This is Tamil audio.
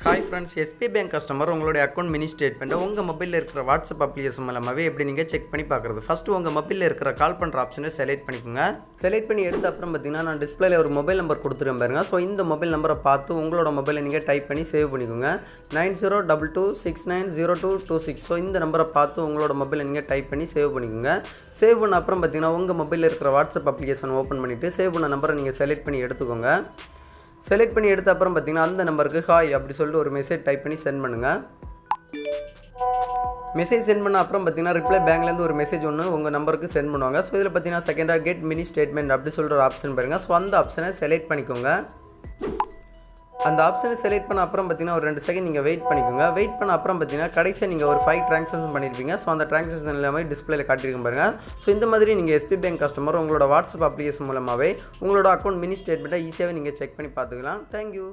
Hi friends, SBI bank customer உங்களுடைய அக்கௌண்ட் மினி ஸ்டேட்மெண்ட்டை உங்கள் மொபைலில் இருக்கிற வாட்ஸ்அப் அப்ளிகேஷன் மூலமாகவே எப்படி நீங்கள் செக் பண்ணி பார்க்குறது. ஃபஸ்ட்டு உங்கள் மொபைலில் இருக்கிற கால் பண்ணுற ஆப்ஷனை செலக்ட் பண்ணிக்கோங்க. செலக்ட் பண்ணி எடுத்த அப்புறம் பார்த்தீங்கன்னா நான் டிஸ்பிளேல ஒரு மொபைல் நம்பர் கொடுத்துருவேன் பாருங்க. ஸோ இந்த மொபைல் நம்பரை பார்த்து உங்களோட மொபைலை நீங்கள் டைப் பண்ணி சேவ் பண்ணிக்கோங்க. 9022690226. ஸோ இந்த நம்பரை பார்த்து உங்களோட மொபைலை நீங்கள் டைப் பண்ணி சேவ் பண்ணிக்கோங்க. சேவ் பண்ண அப்புறம் பார்த்தீங்கன்னா உங்கள் மொபைலில் இருக்கிற வாட்ஸ்அப் அப்ளிகேஷன் ஓப்பன் பண்ணிவிட்டு சேவ் பண்ண நம்பரை நீங்கள் செலக்ட் பண்ணி எடுத்துக்கோங்க. செலக்ட் பண்ணி எடுத்த அப்புறம் பார்த்தீங்கன்னா அந்த நம்பருக்கு ஹாய் அப்படி சொல்லிட்டு ஒரு மெசேஜ் டைப் பண்ணி சென்ட் பண்ணுங்கள். மெசேஜ் சென்ட் பண்ண அப்புறம் பார்த்தீங்கன்னா ரிப்ளை பேங்க்லேருந்து ஒரு மெசேஜ் ஒன்று உங்கள் நம்பருக்கு சென்ட் பண்ணுவாங்க. ஸோ இதில் பார்த்தீங்கன்னா செகண்டாக கெட் மினி ஸ்டேட்மெண்ட் அப்படி சொல்கிற ஒரு ஆப்ஷன் பாருங்கள். ஸோ அந்த ஆப்ஷனை செலக்ட் பண்ணிக்கோங்க. அந்த ஆப்ஷனை செலக்ட் பண்ண அப்புறம் பார்த்தீங்கன்னா ஒரு 2 செகண்ட் நீங்கள் வெயிட் பண்ணிக்கோங்க. வெயிட் பண்ண அப்புறம் பார்த்தீங்கன்னா கடைசியாக நீங்கள் ஒரு 5 ட்ரான்சாக்ஷன் பண்ணியிருப்பீங்க. ஸோ அந்த ட்ரான்சாக்ஷன் எல்லாமே டிஸ்பிளேல காட்டியிருக்கும் பாருங்கள். ஸோ இந்த மாதிரி நீங்கள் எஸ்பிஐ பேங்க் கஸ்டமர் உங்களோட வாட்ஸ்அப் அப்ளிகேஷன் மூலமாகவே உங்களோட அக்கௌண்ட் மினி ஸ்டேட்மெண்ட்டை ஈஸியாகவே நீங்கள் செக் பண்ணி பார்த்துக்கலாம். தேங்க்யூ.